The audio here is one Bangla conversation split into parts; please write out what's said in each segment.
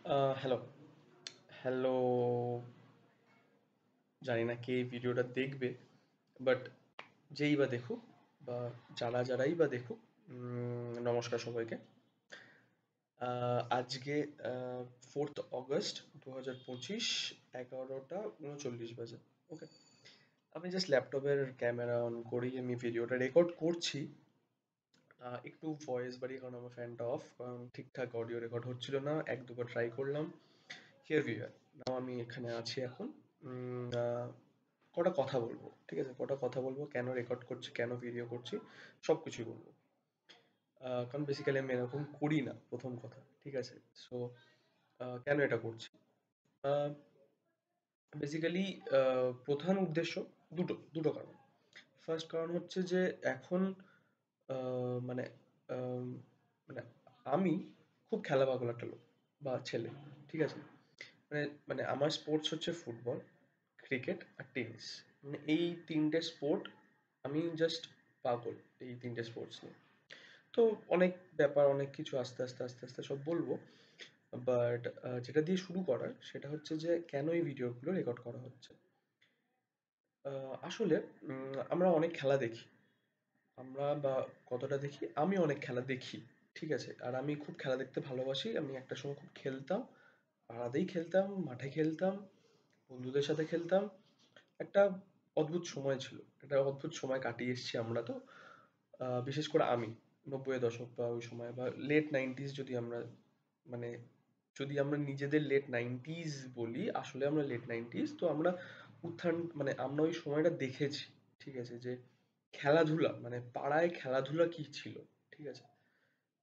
Hello hello. জানি না কে এই ভিডিওটা দেখবে, বাট যেই বা দেখুক বা যারাই বা দেখুক, নমস্কার সবাইকে। আজকে 4th অগস্ট 2025, 11টা 39 বাজে। ওকে, আমি জাস্ট ল্যাপটপের ক্যামেরা অন করেই আমি ভিডিওটা রেকর্ড করছি। একটু ভয়েস বাড়িয়ে, কারণ আমার ফ্যানটা অফ, কারণ ঠিকঠাক অডিও রেকর্ড হচ্ছিল না। এক দুবার ট্রাই করলাম। Here we are. নাও আমি এখানে আছি এখন। কটা কথা বলবো, ঠিক আছে? কটা কথা বলবো, কেন রেকর্ড করছি, কেন ভিডিও করছি, সব কিছুই বলবো। কারণ বেসিক্যালি আমি এরকম করি না, প্রথম কথা, ঠিক আছে? সো কেন এটা করছি? বেসিক্যালি প্রধান উদ্দেশ্য দুটো দুটো কারণ। ফার্স্ট কারণ হচ্ছে যে এখন মানে আম, মানে আমি খুব খেলা পাগল একটা লোক বা ছেলে, ঠিক আছে? মানে মানে আমার স্পোর্টস হচ্ছে ফুটবল, ক্রিকেট আর টেনিস। মানে এই তিনটে স্পোর্ট আমি জাস্ট পাগল, এই তিনটে স্পোর্টস নিয়ে। তো অনেক ব্যাপার, অনেক কিছু আস্তে আস্তে আস্তে আস্তে সব বলবো। বাট যেটা দিয়ে শুরু করার সেটা হচ্ছে যে কেন এই ভিডিওগুলো রেকর্ড করা হচ্ছে। আসলে আমরা অনেক খেলা দেখি। আমরা বা কতটা দেখি, আমি অনেক খেলা দেখি, ঠিক আছে? আর আমি খুব খেলা দেখতে ভালোবাসি। আমি একটা সময় খুব খেলতাম, পাড়াতেই খেলতাম, মাঠে খেলতাম, বন্ধুদের সাথে খেলতাম। একটা অদ্ভুত সময় ছিল, একটা অদ্ভুত সময় কাটিয়ে এসেছি আমরা। তো বিশেষ করে আমি 90-এর দশক বা ওই সময় বা লেট 90s, যদি আমরা মানে যদি আমরা নিজেদের লেট 90s বলি, আসলে আমরা লেট 90s। তো আমরা উত্থান, মানে আমরা ওই সময়টা দেখেছি, ঠিক আছে? যে খেলাধুলা মানে পাড়ায় খেলাধুলা কি ছিল, ঠিক আছে?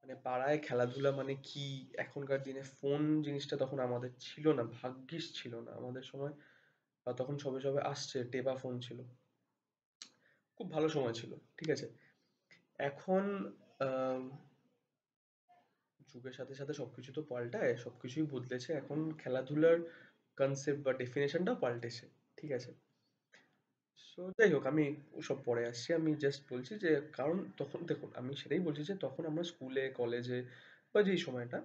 মানে পাড়ায় খেলাধুলা মানে কি? এখনকার দিনে ফোন জিনিসটা তখন আমাদের ছিল না, ভাগ্যিস ছিল না আমাদের সময়। তখন সবে সবে আসছে, টেপা ফোন ছিল। খুব ভালো সময় ছিল, ঠিক আছে? এখন আম, যুগের সাথে সাথে সবকিছু তো পাল্টায়, সবকিছুই বদলেছে। এখন খেলাধুলার কনসেপ্ট বা ডেফিনেশনটাও পাল্টেছে, ঠিক আছে? সো যাই হোক, আমি ওসব পরে আসছি। আমি জাস্ট বলছি যে কারণ তখন দেখুন, আমি সেটাই বলছি যে তখন আমরা স্কুলে কলেজে বা যেই সময়টা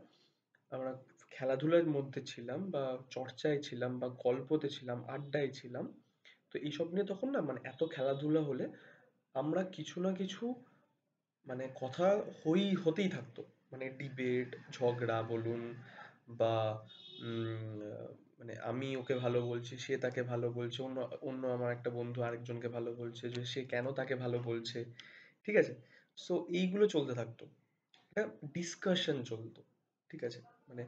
আমরা খেলাধুলার মধ্যে ছিলাম বা চর্চায় ছিলাম বা গল্পতে ছিলাম, আড্ডায় ছিলাম। তো এইসব নিয়ে তখন না, মানে এত খেলাধুলা হলে আমরা কিছু না কিছু, মানে কথা হতেই থাকতো। মানে ডিবেট, ঝগড়া বলুন বা মানে আমি ওকে ভালো বলছি, সে তাকে ভালো বলছে, অন্য অন্য আমার একটা বন্ধু আরেকজনকে ভালো বলছে যে সে কেন তাকে ভালো বলছে, ঠিক আছে? সো এইগুলো চলতে থাকতো, একটা ডিসকাশন চলতো, ঠিক আছে? মানে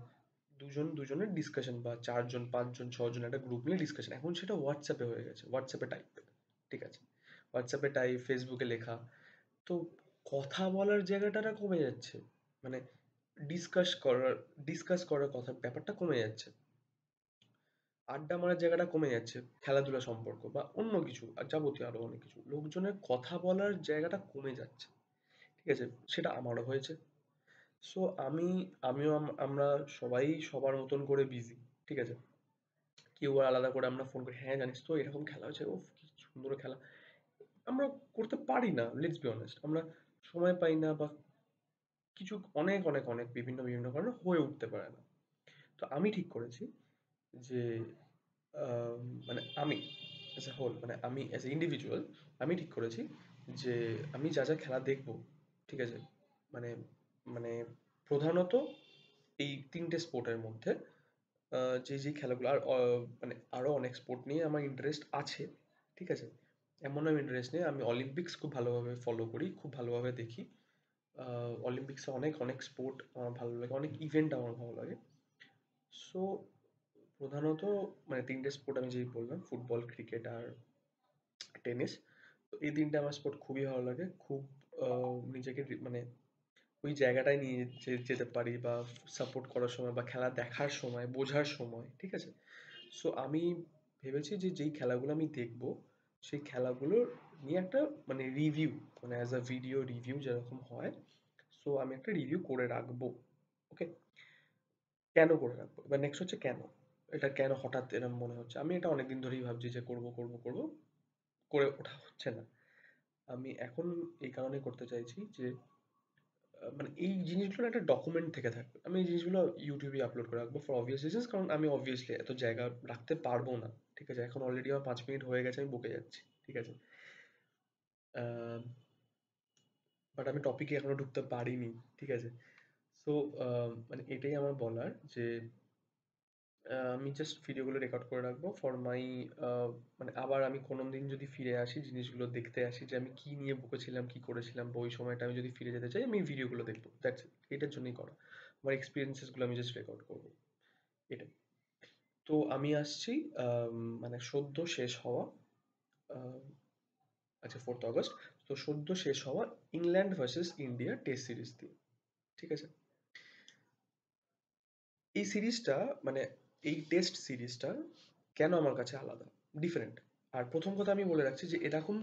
দুজন দুজনের ডিসকাশন, বা চারজন পাঁচজন ছজন একটা গ্রুপ নিয়ে ডিসকাশন। এখন সেটা হোয়াটসঅ্যাপে হয়ে গেছে, হোয়াটসঅ্যাপে টাইপ, ঠিক আছে? হোয়াটসঅ্যাপে টাইপ, ফেসবুকে লেখা। তো কথা বলার জায়গাটা না কমে যাচ্ছে। মানে ডিসকাস করার ডিসকাস করার কথার ব্যাপারটা কমে যাচ্ছে। আড্ডা মারার জায়গাটা কমে যাচ্ছে। খেলাধুলা সম্পর্ক বা অন্য কিছু আর যাবতীয় আরো অনেক কিছু। লোকজনের কথা বলার জায়গাটা কমে যাচ্ছে। ঠিক আছে? সেটা আমারও হয়েছে। সো আমরা সবাই সবার মতন করে বিজি। ঠিক আছে? কেউ আর আলাদা করে আমরা ফোন করি, হ্যাঁ জানিস তো এরকম খেলা হয়েছে, ওফ কি সুন্দর খেলা। আমরা করতে পারি না, লেটস বি অনেস্ট। আমরা সময় পাই না, বা কিছু অনেক অনেক অনেক বিভিন্ন বিভিন্ন কারণে হয়ে উঠতে পারে না। তো আমি ঠিক করেছি যে মানে আমি অ্যাজ এ হোল, মানে আমি অ্যাজ এ ইন্ডিভিজুয়াল, আমি ঠিক করেছি যে আমি যা যা খেলা দেখবো, ঠিক আছে? মানে মানে প্রধানত এই তিনটে স্পোর্টের মধ্যে যে যে খেলাগুলো, আর মানে আরো অনেক স্পোর্ট নিয়ে আমার ইন্টারেস্ট আছে, ঠিক আছে? এমন আমি ইন্টারেস্ট নেই, আমি অলিম্পিক্স খুব ভালোভাবে ফলো করি, খুব ভালোভাবে দেখি। অলিম্পিক্সে অনেক অনেক স্পোর্ট আমার ভালো লাগে, অনেক ইভেন্ট আমার ভালো লাগে। সো প্রধানত মানে তিনটে স্পোর্ট আমি যেই বললাম, ফুটবল, ক্রিকেট আর টেনিস। তো এই তিনটে আমার স্পোর্ট খুবই ভালো লাগে। খুব নিজেকে মানে ওই জায়গাটায় নিয়ে যেতে পারি, বা সাপোর্ট করার সময় বা খেলা দেখার সময়, বোঝার সময়, ঠিক আছে? সো আমি ভেবেছি যে যেই খেলাগুলো আমি দেখবো, সেই খেলাগুলোর নিয়ে একটা মানে রিভিউ, মানে অ্যাজ আ ভিডিও রিভিউ যেরকম হয়, সো আমি একটা রিভিউ করে রাখবো। ওকে, কেন করে রাখবো? এবার নেক্সট হচ্ছে কেন? এটা কেন হঠাৎ এরকম মনে হচ্ছে? আমি এটা অনেকদিন ধরেই ভাবছি যে করব করব করব, করে ওঠা হচ্ছে না। আমি এখন এই কারণে করতে চাইছি যে মানে এই জিনিসগুলো একটা ডকুমেন্ট থেকে থাকবে। আমি এই জিনিসগুলো ইউটিউবে আপলোড করে রাখবো ফর অবভিয়াস রিজনস, কারণ আমি অবভিয়াসলি এত জায়গা রাখতে পারবো না। ঠিক আছে, এখন অলরেডি আমার 5 মিনিট হয়ে গেছে, আমি বকে যাচ্ছি। ঠিক আছে, বাট আমি টপিকে এখনো ঢুকতে পারিনি। ঠিক আছে, সো মানে এটাই আমার বলার যে আমি জাস্ট ভিডিওগুলো রেকর্ড করে রাখবো ফর মাই, মানে আবার আমি কোনো দিন যদি ফিরে আসি জিনিসগুলো দেখতে আসি যে আমি কি নিয়ে বকেছিলাম, কি করেছিলাম, বা ওই সময়টা আমি যদি ফিরে যেতে চাই, আমি ভিডিওগুলো দেখবো, দ্যাটস ইট। এটার জন্যই করা, আমার এক্সপিরিয়েন্সেসগুলো আমি জাস্ট রেকর্ড করবো, এটাই। তো আমি আসছি মানে সদ্য শেষ হওয়া, আহ, আচ্ছা 4th অগস্ট, তো সদ্য শেষ হওয়া England versus India test series দিয়ে। ঠিক আছে, এই সিরিজটা মানে এই টেস্ট সিরিজটা কেন আমার কাছে আলাদা, ডিফারেন্ট। আর প্রথম কথা আমি বলে রাখছি যে এরকম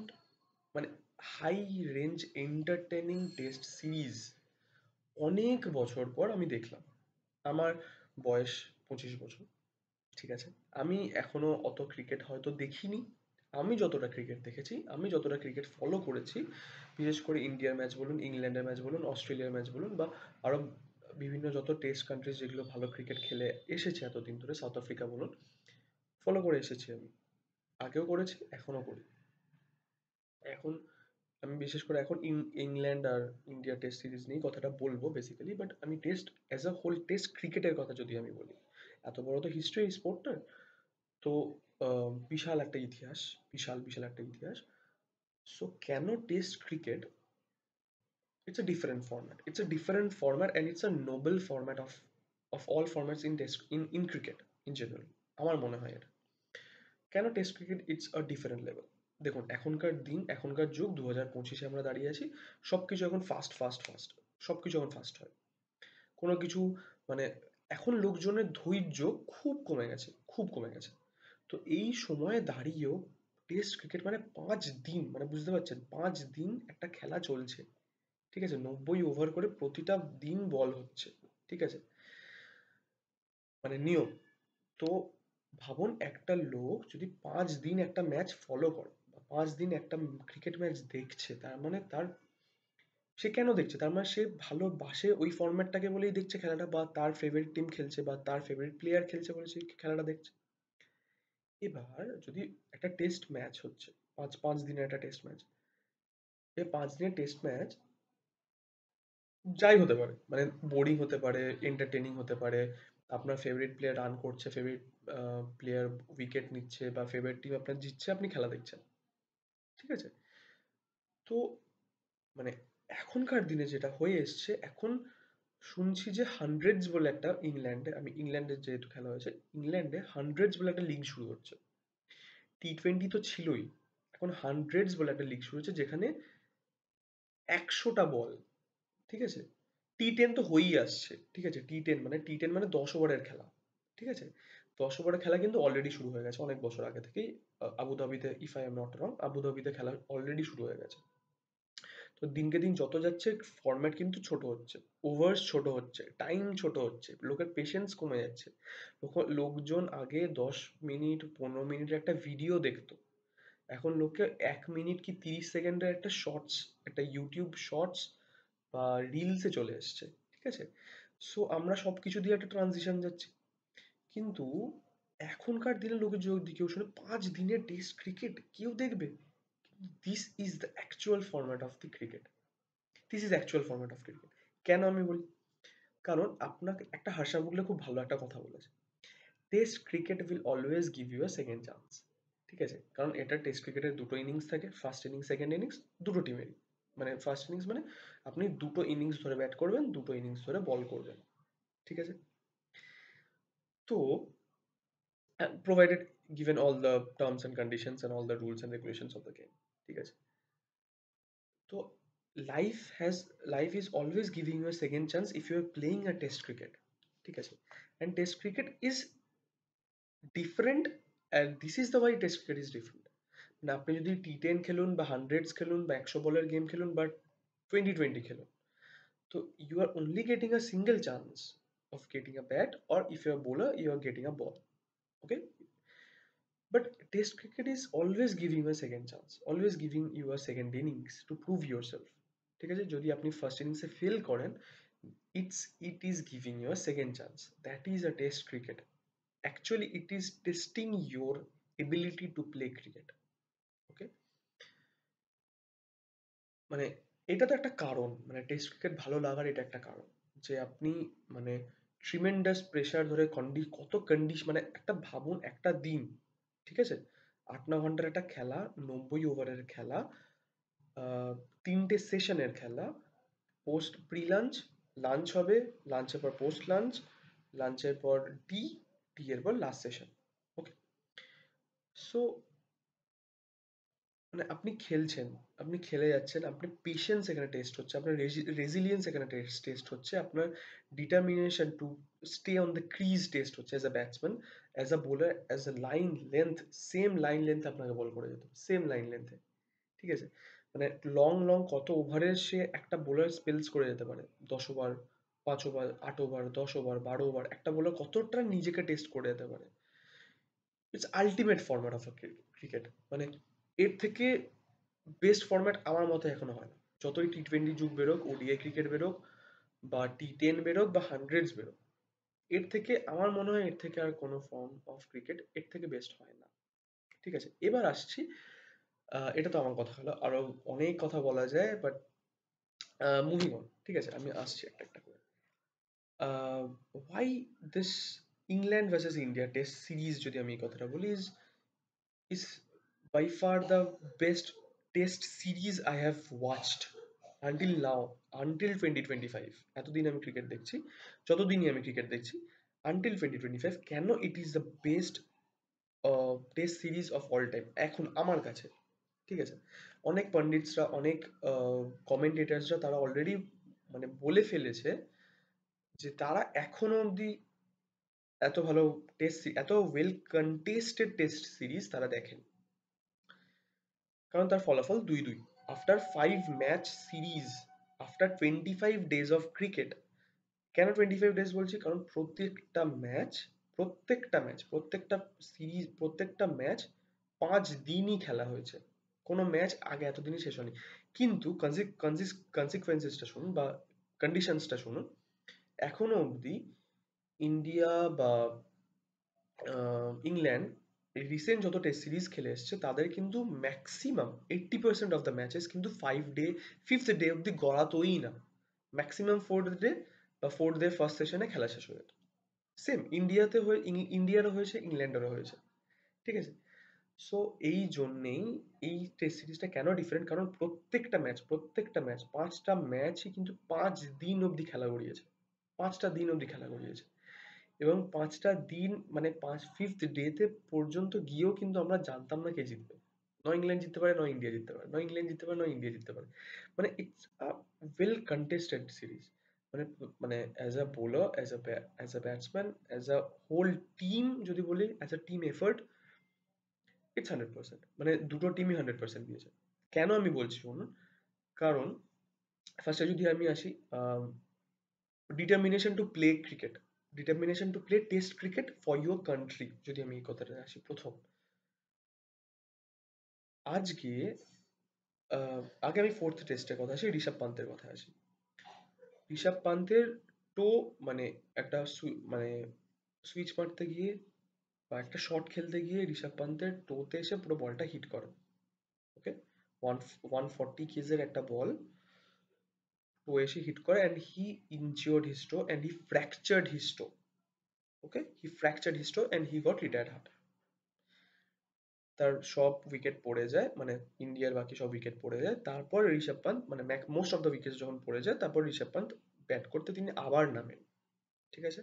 মানে high range entertaining test series অনেক বছর পর আমি দেখলাম। আমার বয়স 25 বছর। ঠিক আছে, আমি এখনো অত ক্রিকেট হয়তো দেখিনি। আমি যতটা ক্রিকেট দেখেছি, আমি যতটা ক্রিকেট ফলো করেছি, বিশেষ করে ইন্ডিয়ার ম্যাচ বলুন, ইংল্যান্ডের ম্যাচ বলুন, অস্ট্রেলিয়ার ম্যাচ বলুন, বা আরো বিভিন্ন যত টেস্ট কান্ট্রিজ যেগুলো ভালো ক্রিকেট খেলে এসেছে এতদিন ধরে, সাউথ আফ্রিকা বলুন, ফলো করে এসেছি আমি। আগেও করেছি, এখনো করি। এখন আমি বিশেষ করে এখন ইংল্যান্ড আর ইন্ডিয়া টেস্ট সিরিজ নিয়ে কথাটা বলবো বেসিক্যালি, বাট আমি test as a whole test ক্রিকেটের কথা যদি আমি বলি, এত বড় তো হিস্ট্রি এই স্পোর্টটার। তো বিশাল একটা ইতিহাস, বিশাল বিশাল একটা ইতিহাস। সো কেন test cricket, it's a different format and it's a Nobel format of all formats in test, in cricket in general. আমার মনে হয় এটা কেন test cricket it's a different level. দেখুন এখনকার দিন, এখনকার যুগ, 2025-এ আমরা দাঁড়িয়ে আছি। সবকিছু এখন ফাস্ট ফাস্ট ফাস্ট, সবকিছু এখন ফাস্ট হয়। কোনো কিছু মানে এখন লোকজনের ধৈর্য খুব কমে গেছে, খুব কমে গেছে। তো এই সময়ে দাঁড়িয়েও টেস্ট ক্রিকেট মানে 5 দিন, মানে বুঝতে পারছেন, 5 দিন একটা খেলা চলছে। ঠিক আছে, 90 ওভার করে প্রতিটা দিন বল হচ্ছে। ঠিক আছে, মানে নিয়ম। তো ভাবুন একটা লোক যদি 5 দিন একটা ম্যাচ ফলো করে, বা 5 দিন একটা ক্রিকেট ম্যাচ দেখছে, তার মানে তার, সে কেন দেখছে, তার মানে সে ভালোবাসে ওই ফরম্যাটটাকে বলেই দেখছে খেলাটা, বা তার ফেভারিট টিম খেলছে, বা তার ফেভারিট প্লেয়ার খেলছে বলে সে খেলাটা দেখছে। এবার যদি একটা টেস্ট ম্যাচ হচ্ছে, পাঁচ পাঁচ দিনের একটা টেস্ট ম্যাচ, এই 5 দিনের টেস্ট ম্যাচ যাই হতে পারে, মানে বোরিং হতে পারে, এন্টারটেনিং হতে পারে, আপনার ফেভারিট প্লেয়ার রান করছে, ফেভারিট প্লেয়ার উইকেট নিচ্ছে, বা ফেভারিট টিম আপনার জিতছে, আপনি খেলা দেখছেন। ঠিক আছে, তো মানে এখনকার দিনে যেটা হয়ে এসছে, এখন শুনছি যে হান্ড্রেডস বলে একটা, ইংল্যান্ডে, আমি ইংল্যান্ডের যেহেতু খেলা হয়েছে, ইংল্যান্ডে হান্ড্রেডস বলে একটা লিগ শুরু হচ্ছে। টি20 তো ছিলই, এখন হান্ড্রেডস বলে একটা লিগ শুরু হচ্ছে, যেখানে 100টা বল। ঠিক আছে, টি10 তো হয়েই আসছে। ঠিক আছে, টি10 মানে 10 ওভারের খেলা। ঠিক আছে, 10 ওভারের খেলা কিন্তু অলরেডি শুরু হয়ে গেছে অনেক বছর আগে থেকেই। আবুধাবিতে, if I am not wrong, আবুধাবিতে খেলা অলরেডি শুরু হয়ে গেছে। তো দিনকে দিন যত যাচ্ছে ফরম্যাট কিন্তু ছোট হচ্ছে, ওভার্স ছোট হচ্ছে, টাইম ছোট হচ্ছে, লোকের পেশেন্স কমে যাচ্ছে। লোকজন আগে 10 মিনিট 15 মিনিটের একটা ভিডিও দেখতো, এখন লোকে 1 মিনিট কি 30 সেকেন্ডের একটা শর্টস, একটা ইউটিউব শর্টস বা রিলসে চলে এসছে। ঠিক আছে, সো আমরা সবকিছু দিয়ে একটা ট্রানজিশন যাচ্ছি। কিন্তু এখনকার দিনে লোকের যদি কেউ শুনে 5 দিনের টেস্ট ক্রিকেট কেউ দেখবে, this is the actual format of the cricket, this is actual format of cricket. কেন আমি বলি, কারণ আপনাকে একটা হার্ষা মুগলে খুব ভালো একটা কথা বলেছে, test cricket will always give you a second chance. ঠিক আছে, কারণ এটা টেস্ট ক্রিকেটের দুটো ইনিংস থাকে, ফার্স্ট ইনিংস সেকেন্ড ইনিংস, দুটো টিমেরই। মানে ফার্স্ট ইনিংস মানে আপনি দুটো ইনিংস ধরে ব্যাট করবেন, দুটো ইনিংস ধরে বল করবেন। ঠিক আছে, তো provided given all the terms and conditions and all the rules and regulations of the game। ঠিক আছে, তো life is always giving you a second chance if you are playing a test cricket। ঠিক আছে, and test cricket is different, and this is the why test cricket is different। না আপনি যদি টি10 খেলুন, বা হান্ড্রেডস খেলুন, বা 100 বলের গেম খেলুন, বা 2020 খেলুন, তো you are only getting a single chance of getting a bat, or if you're a bowler you are getting a ball। Okay, but test cricket is always giving you a second chance, always giving you a second innings to prove yourself। ঠিক আছে? যদি আপনি ফার্স্ট ইনিংসে ফেল করেন, it is giving you a second chance. That is a test cricket. Actually it is testing your ability to play cricket. Okay? মানে এটা তো একটা কারণ, মানে টেস্ট ক্রিকেট ভালো লাগার এটা একটা কারণ যে আপনি মানে ট্রিমেন্ডাস প্রেসার ধরে কত কন্ডিশন, মানে একটা ভাবুন একটা দিন, ঠিক আছে, 8-9 ঘন্টার একটা খেলা, 90 ওভারের খেলা, 3টে সেশনের খেলা, পোস্ট প্রি লাঞ্চ, লাঞ্চ হবে, লাঞ্চের পর পোস্ট লাঞ্চ, লাঞ্চের পর টি, টি এর পর লাস্ট সেশন। ওকে, সো মানে আপনি খেলছেন, আপনি খেলে যাচ্ছেন, আপনার পেশেন্স এখানে টেস্ট হচ্ছে, আপনার রেজিলিয়েন্স এখানে টেস্ট হচ্ছে, আপনার determination to stay on the crease test হচ্ছে as a batsman, as a bowler, as a line length, same line length আপনাকে বল করে যেত, সেম লাইন লেন্থে, ঠিক আছে? মানে লং লং কত ওভারের সে একটা বোলার স্পেলস করে যেতে পারে, 10 over, 5 over, 8 over, 10 over, 12 over, একটা বোলার কতটা নিজেকে টেস্ট করে যেতে পারে। It's ultimate format of cricket, মানে এর থেকে বেস্ট ফরম্যাট আমার মতে এখনো হয় না। যতই টি20 যুগ বেরোক, ওডিআই ক্রিকেট বেরোক, বা টি10 বেরোক, বা হান্ড্রেডস বেরোক, এর থেকে আমার মনে হয় এর থেকে আর কোনো ফর্ম অফ ক্রিকেট এর থেকে বেস্ট হয় না। ঠিক আছে, এবার আসছি, এটা তো আমার কথা হলো, আরো অনেক কথা বলা যায়, বাট মুভিং অন, ঠিক আছে, আমি আসছি একটা একটা করে। Why this England versus India test series, যদি আমি এই কথাটা বলি, is by far the best test series I have watched until now, until 2025, এতদিন আমি ক্রিকেট দেখছি, যতদিনই আমি ক্রিকেট দেখছি, until 2025, কেন it is the best test series of all time এখন আমার কাছে, ঠিক আছে? অনেক পন্ডিতসরা, অনেক কমেন্টেটার্সরা তারা অলরেডি মানে বলে ফেলেছে যে তারা এখনো অবধি এত ভালো এত ওয়েল কন্টেস্টেড টেস্ট সিরিজ তারা দেখেন, কারণ তার ফলাফল 2-2 after 5 match series, after 25 days of cricket. কেন 25 ডেজ বলছি? কারণ প্রত্যেকটা সিরিজ, প্রত্যেকটা ম্যাচ 5 দিনই খেলা হয়েছে, কোনো ম্যাচ আগে এতদিনই শেষ হয়নি। কিন্তু কনসিকুয়েন্সেসটা শুনুন, বা কন্ডিশনসটা শুনুন, এখনো অবধি ইন্ডিয়া বা ইংল্যান্ড রিসেন্ট যত টেস্ট সিরিজ খেলে এসছে তাদের কিন্তু ম্যাক্সিমাম 80% অফ দ্য ম্যাচেস কিন্তু 5th ডে অব্দি গড়াতোই না, ম্যাক্সিমাম 4th ডে বা 4th ডে ফার্স্ট সেশনে খেলা শেষ হয়ে যেত। সেম ইন্ডিয়াতে হয়ে, ইন্ডিয়ারও হয়েছে, ইংল্যান্ডেরও হয়েছে, ঠিক আছে? সো এই জন্যেই এই টেস্ট সিরিজটা কেন ডিফারেন্ট, কারণ প্রত্যেকটা ম্যাচ 5টা ম্যাচই কিন্তু 5 দিন অব্দি খেলা গড়িয়েছে, 5টা দিন অব্দি খেলা গড়িয়েছে, এবং 5টা দিন মানে 5th ডেতে পর্যন্ত গিয়েও কিন্তু আমরা জানতাম না কে জিতবে। নয় ইংল্যান্ড জিততে পারে, নয় ইন্ডিয়া জিততে পারে, নয় ইংল্যান্ড জিততে পারে, নয় ইন্ডিয়া জিততে পারে। মানে it's a well contested series. মানে মানে as a bowler, as a batsman, as a whole team, যদি বলি as a team effort, it's 100%, মানে দুটো টিমই 100% দিয়েছে। কেন আমি বলছি শুনুন, কারণ ফার্স্টে যদি আমি আসি, determination two play cricket, determination to play test cricket for your country, যদি আমি এই কথাটা আসি প্রথম, আজকে আগে আমি ফোর্থ টেস্টের কথা আসি, ঋষভ পান্তের কথা আসি। ঋষভ পান্তের তো মানে একটা মানে সুইচ মারতে গিয়ে বা একটা শট খেলতে গিয়ে ঋষভ পান্তের টোতে এসে পুরো বলটা হিট করে। ওকে, ওয়ান 140 কেজের একটা বল ও এসে হিট করে, and he injured his to, and he fractured his to. Okay, he fractured his to and he got retired heart. তার সব উইকেট পড়ে যায়, মানে ইন্ডিয়ার বাকি সব উইকেট পড়ে যায়, তারপর ঋষভ পান্ত মানে মোস্ট অফ দ্য উইকেট যখন পড়ে যায়, তারপর ঋষভ পান্ত ব্যাট করতে তিনি আবার নামেন, ঠিক আছে?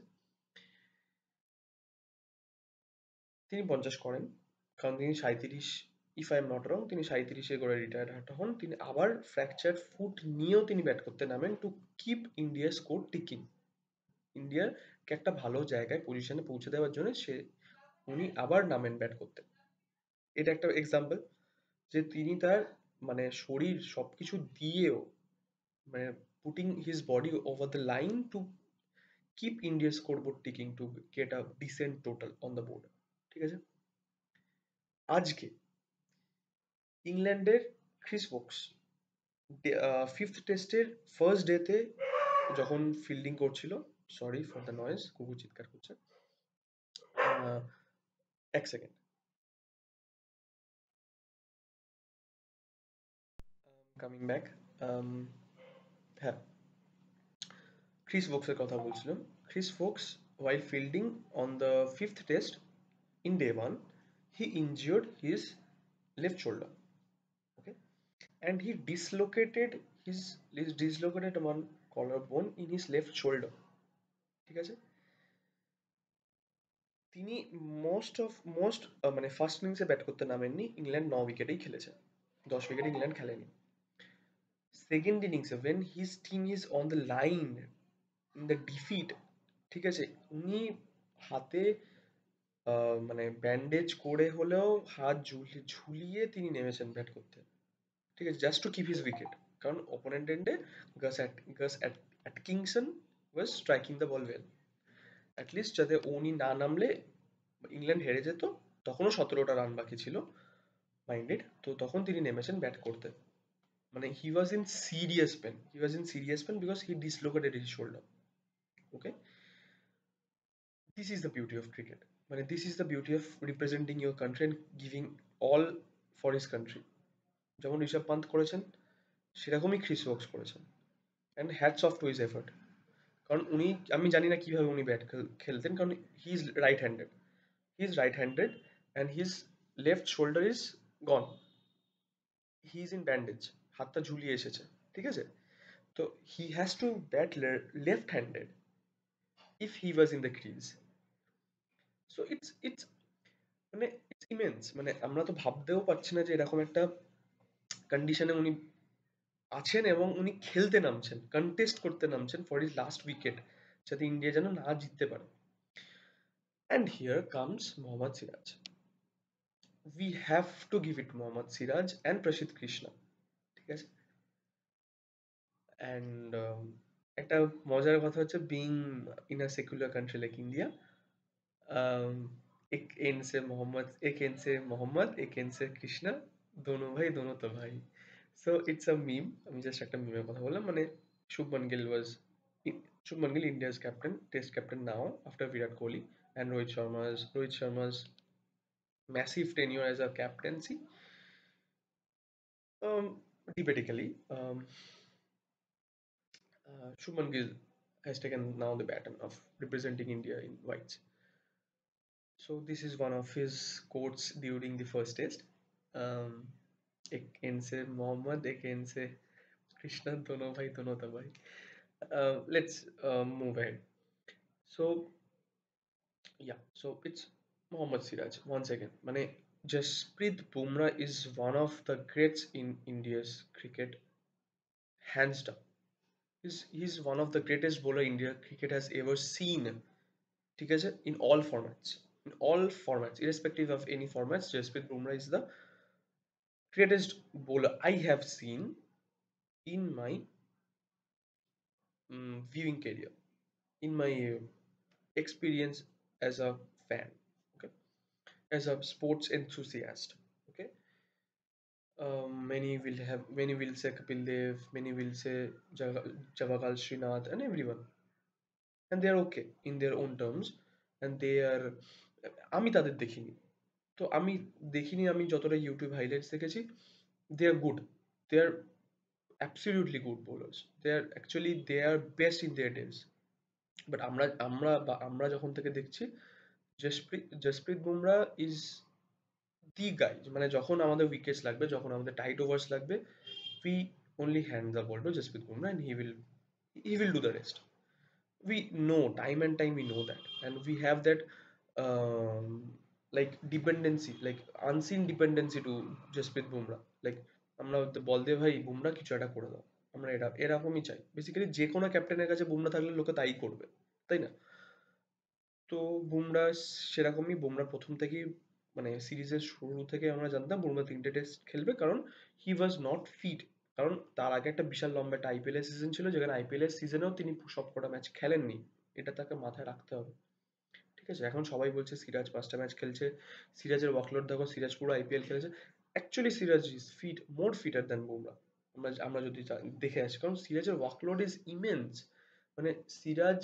তিনি 50 করেন, কারণ তিনি 37, ইফ আই এম নট রং, তিনি 37-এ করে রিটায়ার্ড হন। তিনি আবার ফ্র্যাকচার ফুট নিয়েও তিনি ব্যাট করতে নামেন, টু কিপ ইন্ডিয়ার স্কোর টিকিং, ইন্ডিয়াকে একটা ভালো জায়গায় পজিশনে পৌঁছে দেওয়ার জন্য উনি আবার নামেন ব্যাট করতে। এটা একটা এক্সাম্পল যে তিনি তার মানে শরীর সবকিছু দিয়েও, মানে putting his body over the line to keep India's scoreboard ticking to get a decent total on the board, ঠিক আছে? আজকে ইংল্যান্ডের ক্রিস ওকস, ফিফথ টেস্টের ফার্স্ট ডেতে যখন ফিল্ডিং করছিল, সরি ফর দ্য নয়েজ, কুকুর চিৎকার করছে। এক সেকেন্ড, কামিং ব্যাক। হ্যাঁ, ক্রিস ভোক্সের কথা বলছিলাম। Chris Woakes, while fielding on the fifth test in day one, he injured his left shoulder. Okay, and he dislocated one collarbone in his left shoulder. ঠিক আছে, তিনি মোস্ট মানে ফার্স্ট ইনিংসে ব্যাট করতে নামেননি, ইংল্যান্ড 9 উইকেটেই খেলেছে, 10 উইকেটে ইংল্যান্ড খেলেনি। সেকেন্ড ইনিংসে when his team is on the line in the defeat, ঠিক আছে, উনি হাতে মানে ব্যান্ডেজ করে হলেও হাত ঝুলিয়ে তিনি নেমেছেন ব্যাট করতে, ঠিক আছে, just to keep his wicket. কারণ অপোনেন্ট এন্ডে Gus Atkinson was striking the ball well. At least যাতে উনি না নামলে ইংল্যান্ড হেরে যেত, তখনও 17টা রান বাকি ছিল মাইন্ডেড, তো তখন তিনি নেমেছেন ব্যাট করতে। মানে he was in serious pain because he dislocated his shoulder. Okay, this is the beauty of cricket, মানে this is the beauty of representing your country and giving all for his country. যেমন ঋষভ পান্ত করেছেন, সেরকমই ক্রিস ওয়াক্স করেছেন, and hats off to his effort. কারণ উনি, আমি জানি না কিভাবে উনি ব্যাট খেলতেন, কারণ he is right handed, and his left shoulder is gone, he is in bandage, হাতটা ঝুলিয়ে এসেছে, ঠিক আছে। তো he has to bat left handed if he was in the crease. So it's মানে ইটস ইমেন্স, মানে আমরা তো ভাবতেও পারছি না যে এরকম একটা কন্ডিশনে উনি আছেন এবং উনি খেলতে নামছেন, কন্টেস্ট করতে নামছেন ফর হিজ লাস্ট উইকেট, যাতে ইন্ডিয়া যেন না জিততে পারে। And here comes Mohammad Siraj. We have to give it Mohammad Siraj and প্রসিদ্ধ কৃষ্ণা, ঠিক আছে। অ্যান্ড একটা মজার কথা হচ্ছে, being in a secular country like India, एक एन से मोहम्मद, एक एन से मोहम्मद, एक एन से কৃষ্ণা, দোনো ভাই দোনো তো ভাই। সো ইটস আ মিম, আমি জাস্ট একটা মিমের কথা বললাম। মানে Shubman Gill was Shubman Gill India's captain, test captain now after Virat Kohli, and Rohit Sharma's massive tenure as a captaincy. Debatically, Shubman Gill has taken now the baton of representing India in whites. So this is one of his quotes during the first test. एक इनसे मोहम्मद, एक इनसे कृष्णा, दोनों भाई दोनों तबाही. Let's move ahead. So yeah, so it's Mohammad Siraj once again. মানে Jasprit Bumrah is one of the greats in India's cricket, hands down. He's one of the greatest bowler India cricket has ever seen. ঠিক আছে, in all formats, irrespective of any formats, Jasprit Bumrah is the greatest bowler I have seen in my viewing career, in my experience as a fan, okay, as a sports enthusiast, okay. Many will say Kapil Dev, many will say Javagal Srinath, and everyone, and they are okay in their own terms, and they are, আমি তাদের দেখিনি, তো আমি দেখিনি, আমি যতটা ইউটিউব হাইলাইটস দেখেছি, they are good, they are absolutely good bowlers, they are best in their days. But আমরা যখন থেকে দেখছি, জসপ্রীত বুমরা ইজ দি গাই, মানে যখন আমাদের উইকেটস লাগবে, যখন আমাদের টাইট ওভার্স লাগবে, we only hand the ball to Jasprit Bumrah and he will do the rest. We know, time and time we know that, and we have that um, like dependency, like unseen dependency to Jasprit Bumrah. Like আমরা বল দিয়ে ভাই বুমরা কিছু একটা করে দাও, আমরা এরকমই চাই বেসিক্যালি। যে কোনো ক্যাপ্টেনের কাছে বুমরা থাকলে লোকে তাই করবে, তাই না? তো বুমরা সেরকমই, বুমরা প্রথম থেকেই, মানে সিরিজের শুরু থেকে আমরা জানতাম বুমরা 3টে টেস্ট খেলবে, কারণ হি ওয়াজ নট ফিট। কারণ তার আগে একটা বিশাল লম্বা একটা আইপিএল এর সিজন ছিল, যেখানে আইপিএল এর সিজনেও তিনি সবকটা ম্যাচ খেলেননি, এটা তাকে মাথায় রাখতে হবে, ঠিক আছে। এখন সবাই বলছে সিরাজ 5টা ম্যাচ খেলছে, সিরাজের ওয়ার্কলোড দেখো, সিরাজ পুরো আইপিএল খেলেছে। Actually Siraj is more fitter than Bumrah, আমরা যদি দেখে আসি, কারণ সিরাজের ওয়ার্কলোড ইজ ইমেন্স। মানে সিরাজ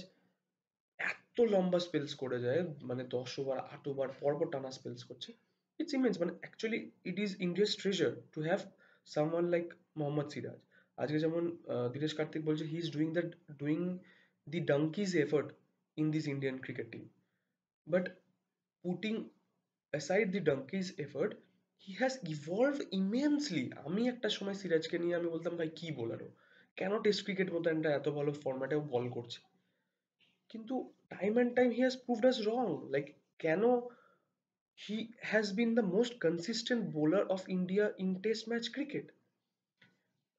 এত লম্বা স্পেলস করে যায়, মানে 10 ওভার 8 ওভার পরপর টানা স্পেলস করছে। ইটস ইমেন্স, মানে actually it is India's treasure to have someone like Mohammed Siraj. আজকে যেমন দীনেশ কার্তিক বলছে he is doing the donkey's effort in this Indian cricket team, but putting aside the donkey's effort, he has evolved immensely. আমি একটা সময় সিরাজকে নিয়ে আমি বলতাম ভাই কি বোলারও, কেন টেস্ট ক্রিকেট মতো একটা এত ভালো ফরম্যাটেও বল করছে, কিন্তু time and time he has proved us wrong. Like কেন he has been the most consistent bowler of India in test match cricket.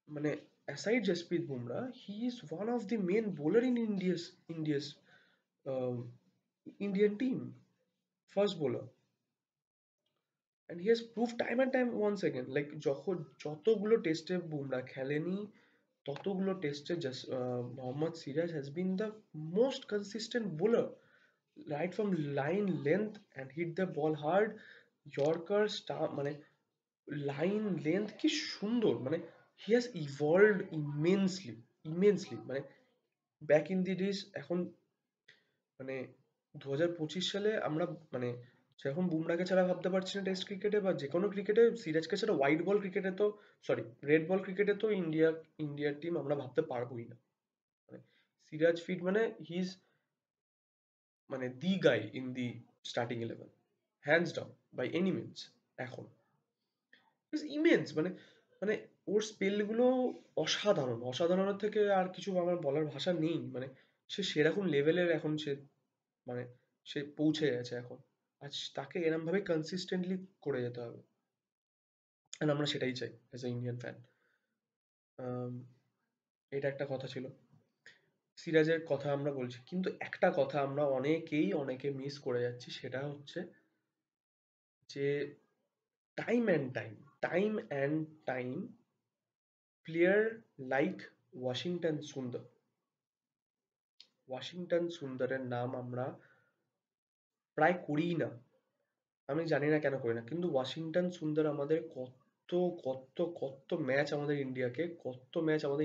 মানে aside Jasprit Bumrah, he is one of the main bowler in India's um, Indian team, first bowler. And he has proved time and time once again, like যখন যতগুলো টেস্টে বুমরা খেলেনি ততগুলো টেস্টে Mohammad Siraj has been the most consistent bowler, right from line length and hit the ball hard, yorker star, মানে লাইন লেন্থ কি সুন্দর, মানে he has evolved immensely মানে ব্যাক ইন দি ডেজ। এখন মানে 2025 সালে আমরা মানে যখন বুমরাকে ছাড়া ভাবতে পারছি না টেস্ট ক্রিকেটে বা যে কোনো ক্রিকেটে, সিরাজকে ছাড়া হোয়াইট বল ক্রিকেটে তো, সরি রেড বল ক্রিকেটে তো ইন্ডিয়ার টিম আমরা ভাবতে পারবোই না। মানে সিরাজ ফিট মানে হি ইজ মানে the guy in the starting 11, hands down by any means. এখন ইজ ইমেন্স, মানে মানে ওর স্পেলগুলো অসাধারণ, অসাধারণের থেকে আর কিছু আমার বলার ভাষা নেই। মানে সে সেরকম লেভেলের এখন সে, মানে সে পৌঁছে গেছে এখন। আজ তাকে এরম ভাবে কনসিস্টেন্টলি করে যেতে হবে, আর আমরা সেটাই চাই অ্যাজ এ ইন্ডিয়ান ফ্যান। এটা একটা কথা ছিল। সিরাজের কথা আমরা বলছি, কিন্তু একটা কথা আমরা অনেকে মিস করে যাচ্ছি, সেটা হচ্ছে যে time and time player like Washington সুন্দরের নাম আমরা প্রায় করিই না। আমি জানি না কেন করি না, কিন্তু ওয়াশিংটন সুন্দর আমাদের কত ম্যাচ আমাদের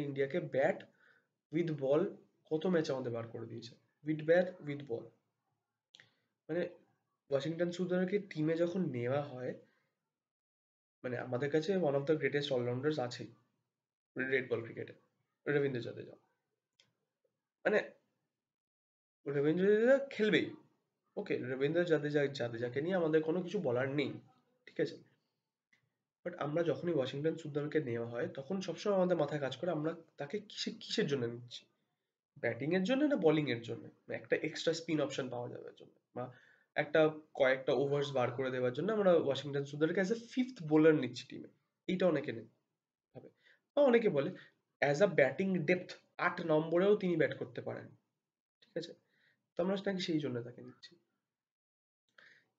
ইন্ডিয়াকে ব্যাট উইথ বল, কত ম্যাচ আমাদের বার করে দিয়েছে উইথ ব্যাট উইথ বল। মানে ওয়াশিংটন সুন্দরকে টিমে যখন নেওয়া হয়, মানে আমাদের কাছে one of the greatest all-rounders আছেই রেড বল ক্রিকেটে, রবীন্দ্র জাদেজা। মানে রবীন্দ্র জাদেজা খেলবেই, ওকে, রবীন্দ্র জাদেজাকে নিয়ে আমাদের কোনো কিছু বলার নেই, ঠিক আছে। বাট আমরা যখনই ওয়াশিংটন সুন্দরকে নেওয়া হয় তখন সবসময় আমাদের মাথায় কাজ করে আমরা তাকে কিসের জন্য নিচ্ছি, ব্যাটিং এর জন্য না বোলিং এর জন্য, একটা এক্সট্রা স্পিন অপশন পাওয়া যাবে জন্য, বা একটা কয়েকটা ওভার্স বার করে দেওয়ার জন্য আমরা ওয়াশিংটন সুন্দরকে অ্যাজ এ ফিফথ বোলার নিচ্ছি টিমে। এইটা অনেকে নেই ভাবে, বা অনেকে বলে অ্যাজ আ ব্যাটিং ডেপথ 8 নম্বরেও তিনি ব্যাট করতে পারেন, ঠিক আছে। তো আমরা নাকি সেই জন্য তাকে নিচ্ছি,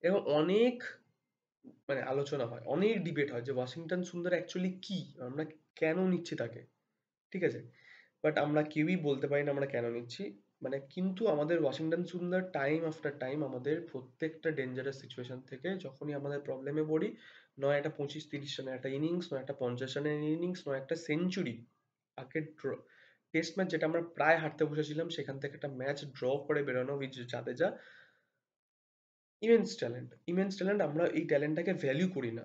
এবং অনেক মানে আলোচনা হয়, অনেক ডিবেট হয় যে ওয়াশিংটন সুন্দর অ্যাকচুয়ালি কি, আমরা কেন নিচ্ছি তাকে, ঠিক আছে। বাট আমরা কেউই বলতে পারি না আমরা কেন নিচ্ছি। মানে কিন্তু আমাদের ওয়াশিংটন সুন্দর টাইম আফটার টাইম আমাদের প্রত্যেকটা ডেঞ্জারাস সিচুয়েশন থেকে যখনই আমাদের প্রবলেমে পড়ি, নয় একটা 25-30 রানের একটা ইনিংস, নয় একটা 50 রানের ইনিংস, নয় একটা সেঞ্চুরি, আগে টেস্ট ম্যাচ যেটা আমরা প্রায় হারতে বসেছিলাম সেখান থেকে একটা ম্যাচ ড্র করে বেরোনো উইথ জাদেজা, ইমেন্স ট্যালেন্ট। আমরা এই ট্যালেন্টটাকে ভ্যালু করি না,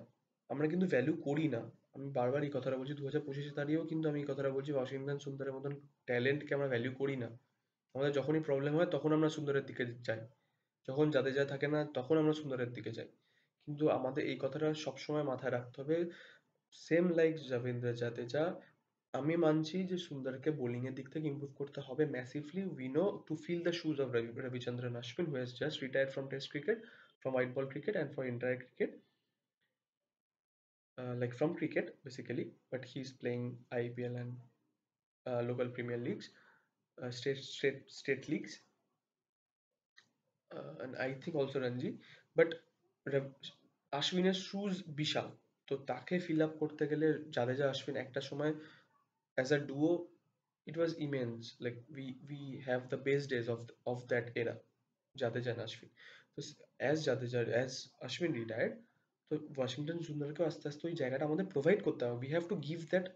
আমরা কিন্তু ভ্যালু করি না। আমি বারবার এই কথাটা বলছি, 2025 দাঁড়িয়েও কিন্তু আমি এই কথাটা বলছি, ওয়াশিংটন সুন্দরের মতন ট্যালেন্টকে আমরা ভ্যালু করি না। আমাদের যখনই প্রবলেম হয় তখন আমরা সুন্দরের দিকে যাই, যখন জাদেজা থাকে না তখন আমরা সুন্দরের দিকে যাই। কিন্তু আমাদের এই কথাটা সবসময় মাথায় রাখতে হবে, সেম লাইক রবীন্দ্র জাদেজা, আমি মানছি যে সুন্দরকে বোলিং এর দিক থেকে ইমপ্রুভ করতে হবে massively. We know to fill the shoes of Ravichandran Ashwin, who has just retired from test cricket, from white ball cricket and for entire cricket, like from cricket basically, but he's playing IPL and local Premier Leagues, state leagues, and I think also Ranji. But আশ্বিনের শুজ বিশাল, তো তাকে ফিল আপ করতে গেলে জাদেজা আশ্বিন একটা সময় as a duo it was immense, like we have the best days of that era, Jadeja and Ashwin. তো as Ashwin retired, তো ওয়াশিংটন সুন্দরকে আস্তে আস্তে ওই জায়গাটা আমাদের প্রোভাইড করতে হবে, we have to give that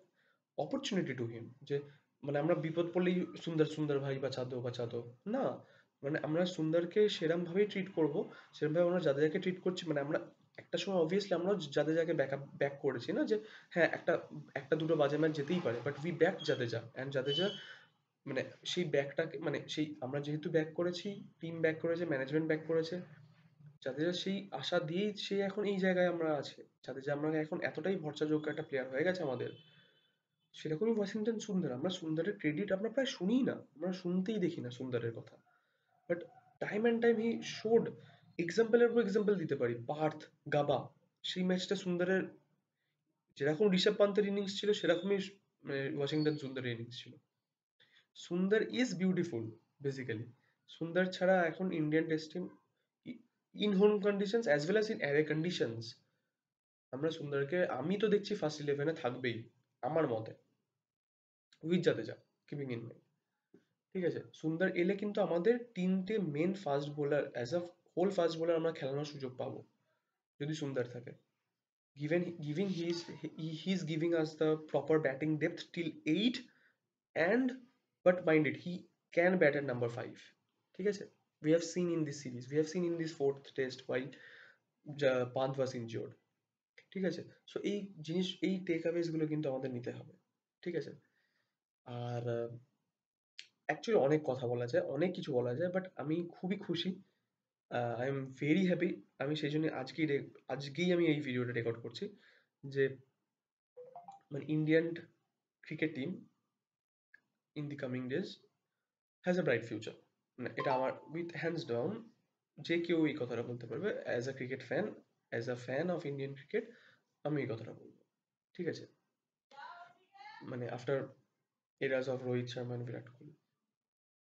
opportunity to him, যে মানে আমরা বিপদ পড়লেই সুন্দর সুন্দর ভাই বাঁচা দো না, মানে আমরা সুন্দরকে সেরম ভাবেই ট্রিট করব, সেরকম ভাবে আমরা জাদেজাকে ট্রিট করছি, মানে আমরা একটা সময় অবভিয়াসলি আমরা জাদেজাকে ব্যাক করেছি না, যে হ্যাঁ একটা একটা দুটো বাজে ম্যাচ যেতেই পারে, but we back Jadeja, and Jadeja মানে সেই ব্যাকটাকে মানে সেই আমরা যেহেতু ব্যাক করেছি, টিম ব্যাক করেছে, ম্যানেজমেন্ট ব্যাক করেছে, জাদেজা সেই আশা দিয়েই সে এখন এই জায়গায় আমরা আছে, জাদেজা আমরা এখন এতটাই ভরসাযোগ্য একটা প্লেয়ার হয়ে গেছে আমাদের। সেরকমই ওয়াশিংটন সুন্দর, আমরা সুন্দরের ক্রেডিট আমরা প্রায় শুনিই না, আমরা শুনতেই দেখি না সুন্দরের কথা, but time and time he showed, এক্সাম্পলের পর এক্সাম্পল দিতে পারি, পার্থ, গাবা, সেই ম্যাচটা সুন্দরের যেরকম ঋষভ পান্তের ইনিংস ছিল সেরকমই মানে ওয়াশিংটন সুন্দরের ইনিংস ছিল। সুন্দর ইজ বিউটিফুল বেসিক্যালি, সুন্দর ছাড়া এখন Indian test team in home conditions as well as in away conditions, আমরা সুন্দরকে আমি তো দেখছি ফার্স্ট ইলেভেনে থাকবেই আমার মতে, with Jadeja, keeping in mind. ঠিক আছে, সুন্দর এলে কিন্তু আমাদের তিনটে main fast bowler as a whole fast bowler আমরা খেলানোর সুযোগ পাবো যদি সুন্দর থাকে, given giving he's giving us the proper batting depth till 8, and but mind it, he can bat at number 5, ঠিক আছে, we have seen in this series, we have seen in this fourth test why Pant was injured, ঠিক আছে, সো এই জিনিস এই টেক অ্যাওয়েজ গুলো কিন্তু আমাদের নিতে হবে, ঠিক আছে। আর অ্যাকচুয়ালি অনেক কথা বলা যায়, অনেক কিছু বলা যায়, বাট আমি খুবই খুশি, আই এম ভেরি হ্যাপি, আমি সেই জন্য আজকেই আমি এই ভিডিওটা রেকর্ড করছি, যে মানে Indian cricket team in the coming days has a bright future, মানে এটা আমার উইথ হ্যান্ডস ডাউন যে কেউ এই কথাটা বলতে পারবে, as a cricket fan, as a fan of Indian cricket, আমি এই কথাটা বলবো, ঠিক আছে, মানে after eras of Rohit Sharma and Virat Kohli,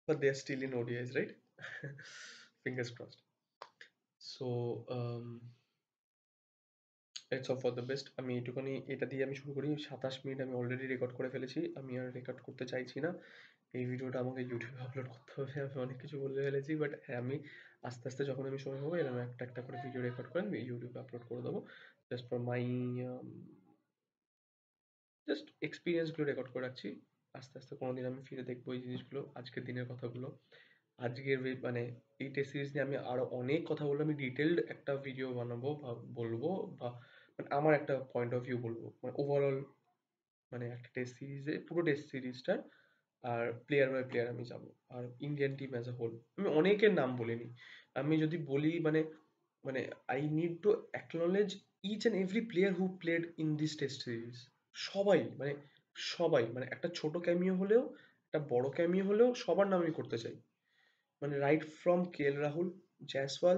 but they are still in ODIs, right? Fingers crossed. So let's hope for the best. আমি এইটুখানি এটা দিয়ে আমি শুরু করি, 27 মিনিট আমি অলরেডি রেকর্ড করে ফেলেছি, আমি আর রেকর্ড করতে চাইছি না, এই ভিডিওটা আমাকে ইউটিউবে আপলোড করতে হবে, আমি অনেক কিছু বলে ফেলেছি, বাট হ্যাঁ আমি আস্তে আস্তে যখন আমি সময় পাবো এরকম একটা একটা করে ভিডিও রেকর্ড করে আমি ইউটিউবে আপলোড করে দেবো, জাস্ট ফর মাই জাস্ট এক্সপিরিয়েন্সগুলো রেকর্ড করে রাখছি, আস্তে আস্তে কোনোদিন আমি ফিরে দেখবো এই জিনিসগুলো, আজকের দিনের কথাগুলো, আজকের মানে এই টেস্ট সিরিজ নিয়ে আমি আরো অনেক কথা বলবো, আমি ডিটেলড একটা ভিডিও বানাবো বা বলবো, বা মানে আমার একটা পয়েন্ট অফ ভিউ বলবো, মানে ওভারঅল মানে একটা টেস্ট সিরিজে পুরো টেস্ট সিরিজটা, আর প্লেয়ার বাই প্লেয়ার আমি যাবো, আর Indian team as a whole আমি অনেকের নাম বলিনি, আমি যদি বলি মানে মানে I need to acknowledge each and every player who played in this test series, সবাই মানে সবাই মানে একটা ছোট ক্যামিও হলেও একটা বড় ক্যামিও হলেও সবার নাম আমি করতে চাই, মানে right from KL Rahul, Jaiswal,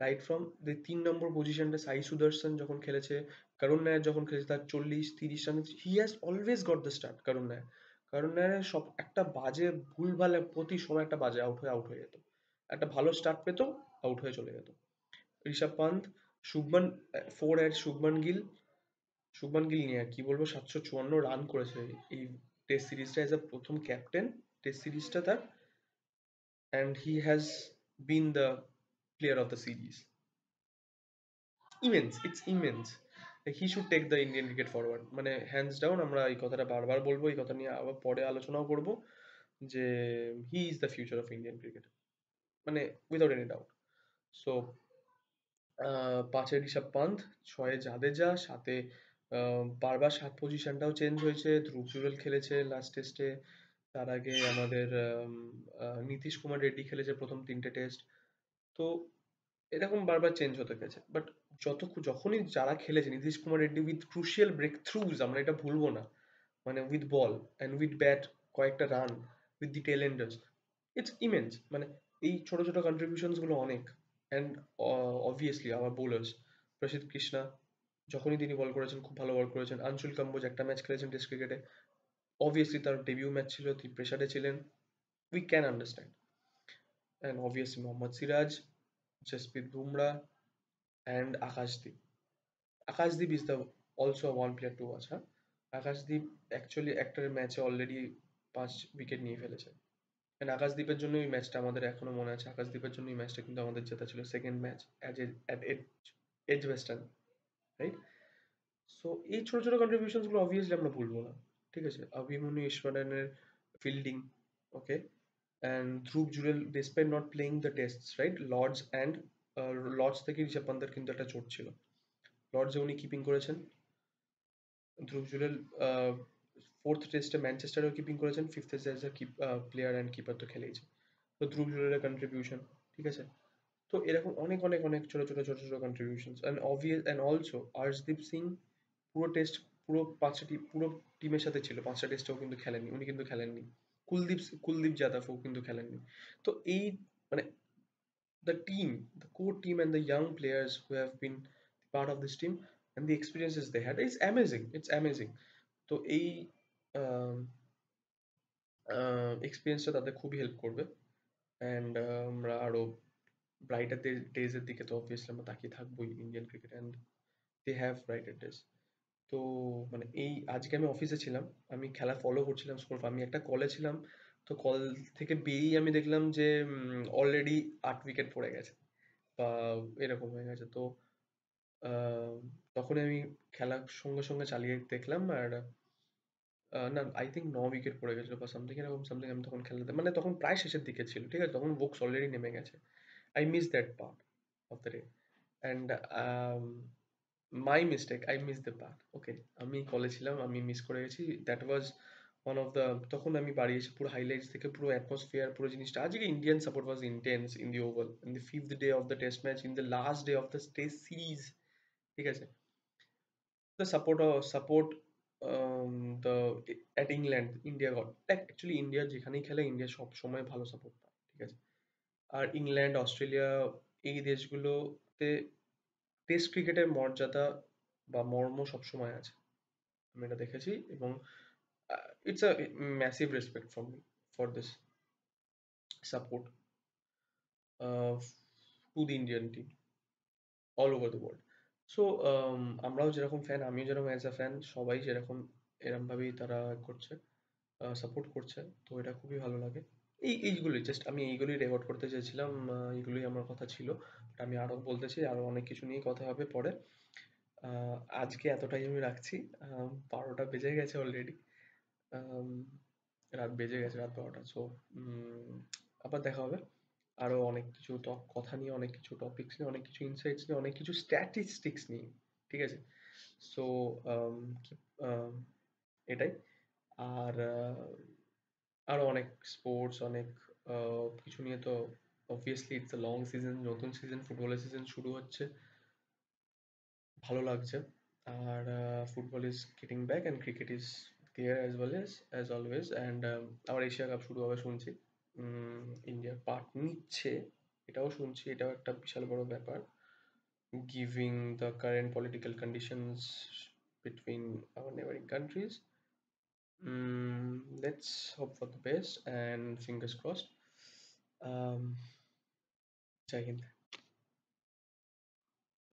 right from যে 3 নম্বর পজিশনটা সাই সুদর্শন যখন খেলেছে, করুণ নায়ার যখন খেলেছে তার 40-30 run, he has always got the start, করুণ নায়ার, করুণ নায়ারের সব একটা বাজে ভুলভাল প্রতি সময় একটা বাজে আউট হয়ে যেত, একটা ভালো স্টার্ট পেতো, আউট হয়ে চলে যেত, ঋষভ পান্ত, শুভমান, 4 শুভমান গিল নিয়ে আর কি বলবো, 754 রান করেছে এই টেস্ট সিরিজটা এজ এ প্রথম ক্যাপ্টেন টেস্ট সিরিজটা তার, and he has been the player of the series. Immense, it's immense. Like he should take the Indian cricket forward. মানে hands down আমরা এই কথাটা বারবার বলবো, এই কথা নিয়ে আবার পরে আলোচনাও করব, যে he is the future of Indian cricket. মানে without any doubt. So 5-এ Rishabh পান্থ, 6-এ জাদেজা, 7-এ বারবার 7 পজিশনটাও চেঞ্জ হয়েছে, ধ্রুব জুরেল খেলেছে লাস্ট টেস্টে, তার আগে আমাদের নীতিশ কুমার রেড্ডি খেলেছে প্রথম 3টে টেস্ট, তো এরকম বারবার চেঞ্জ হতে গেছে, বাট যখনই যারা খেলেছে Nitish Kumar Reddy with crucial breakthroughs, আমরা এটা ভুলবো না, মানে with ball and with bat, কয়েকটা run, with the tail enders, it's immense, মানে এই ছোট ছোট কন্ট্রিবিউশনস গুলো অনেক, অ্যান্ড অবভিয়াসলি আমার বোলার্স, প্রসিদ্ধ কৃষ্ণা যখনই তিনি বল করেছেন খুব ভালো বল করেছেন, আঞ্চুল কাম্বোজ একটা ম্যাচ খেলেছেন টেস্ট ক্রিকেটে, অবভিয়াসলি তার ডেবিউ ম্যাচ ছিল, তিনি প্রেসারে ছিলেন, we can understand, and obviously Mohammad Siraj, Jasprit Bumrah, and Akashdeep. Akashdeep is the also a one player to watch, huh? Akashdeep actually একটা ম্যাচে অলরেডি 5 উইকেট নিয়ে ফেলেছে, এন্ড আকাশদীপের জন্য এই ম্যাচটা আমাদের এখনো মনে আছে, আকাশদীপের জন্য এই ম্যাচটা কিন্তু আমাদের জেতা ছিল, সেকেন্ড ম্যাচ অ্যাট এজ ওয়েস্টার্ন, রাইট, সো এই ছোট ছোট কন্ট্রিবিউশনস গুলো অবভিয়াসলি আমরা ভুলবো না, ঠিক আছে? অভিমন্যু ঈশ্বরনের fielding, okay? And Dhruv Jurel despite not playing the tests, right? Lords and Lord's থেকে ঋষভ পান্তের কিন্তু একটা চোট ছিল। লর্ডসে উনি কিপিং করেছেন। ধ্রুব জুরেল ফোর্থ টেস্টে ম্যানচেস্টারেও কিপিং করেছেন, ফিফথ টেস্টে as a player and keeper তো খেলেইছে। তো ধ্রুব জুরেলের কন্ট্রিবিউশন, ঠিক আছে? তো এরকম অনেক অনেক অনেক ছোট ছোট contributions and obvious and also Arshdeep Singh পুরো টেস্ট, পুরো পাঁচটা পুরো টিমের সাথে ছিল, পাঁচটা টেস্টেও কিন্তু খেলেননি, উনি কিন্তু খেলেননি। কুলদীপ যাদবও কিন্তু খেলেননি। তো এই মানে the team, the core team, and the young players who have been part of this team and the experiences they had, it's amazing. It's amazing. তো এই এক্সপিরিয়েন্সটা তাদের খুবই হেল্প করবে, অ্যান্ড আমরা আরো ব্রাইটার ডেজ এর দিকে তো অবভিয়াসলি আমরা তাকিয়ে থাকবোই Indian cricket, and they have brighter days. তো মানে এই আজকে আমি অফিসে ছিলাম, আমি খেলা ফলো করছিলাম স্কোর, আমি একটা কলে ছিলাম, তো কল থেকে বেরিয়ে আমি দেখলাম যে অলরেডি 8 উইকেট পড়ে গেছে বা এরকম হয়ে গেছে। তো আহ, তখনই আমি খেলা সঙ্গে সঙ্গে চালিয়ে দেখলাম, আর না, আই থিঙ্ক 9 উইকেট পড়ে গেছিল বা সামথিং এরকম সামথিং। আমি তখন খেলাতে মানে তখন প্রায় শেষের দিকে ছিল, ঠিক আছে? তখন বুকস অলরেডি নেমে গেছে। I miss that part of the day, and my mistake, I miss the part, okay? আমি কলে ছিলাম, আমি মিস করে গেছি। That was one of the, তখন আমি বাড়ি এসে পুরো হাইলাইটস থেকে পুরো অ্যাটমসফিয়ার, পুরো জিনিসটা, আজকে Indian support was intense in the oval, in the fifth day of the test match, in the last day of the test series, ঠিক আছে? The support the at England, India got actually India যেখানেই খেলে ইন্ডিয়া সব সময় ভালো সাপোর্ট পায়, ঠিক আছে? আর ইংল্যান্ড, অস্ট্রেলিয়া, এই দেশগুলোতে টেস্ট ক্রিকেটের মর্যাদা বা মর্ম সবসময় আছে, আমি এটা দেখেছি। এবং it's a massive respect from me for this support to the Indian team all over the world. So আমরাও যেরকম ফ্যান, আমিও যেরকম অ্যাজ আ ফ্যান, সবাই যেরকম এরম ভাবেই তারা করছে, সাপোর্ট করছে। তো এটা খুবই ভালো লাগে। এইগুলোই জাস্ট আমি এইগুলোই রেকর্ড করতে চেয়েছিলাম। এইগুলোই আমার কথা ছিল। বাট আমি আরো বলতে চাই, আরো অনেক কিছু নিয়ে কথা হবে পরে। আজকে এতটাই আমি রাখছি। 12টা বেজে গেছে অলরেডি। রাত বেজে গেছে, রাত 12টা। সো আবার দেখা হবে। আরো অনেক কিছু কথা নিয়ে, অনেক কিছু টপিকস নিয়ে, অনেক কিছু ইনসাইটস নিয়ে, অনেক কিছু স্ট্যাটিস্টিক্স নিয়ে, ঠিক আছে? সো এটাই। আর আরো অনেক স্পোর্টস, অনেক কিছু নিয়ে তো obviously it's a long season, নতুন সিজন, ফুটবলের সিজন শুরু হচ্ছে, ভালো লাগছে। আর football is getting back and cricket is there as always, and আবার এশিয়া কাপ শুরু হবে শুনছি। ইন্ডিয়ার পার্ট নিচ্ছে, এটাও শুনছি, এটাও একটা বিশাল বড় ব্যাপার, giving the current political conditions between our neighboring countries. Let's hope for the best and fingers crossed. Um, Jai Hind.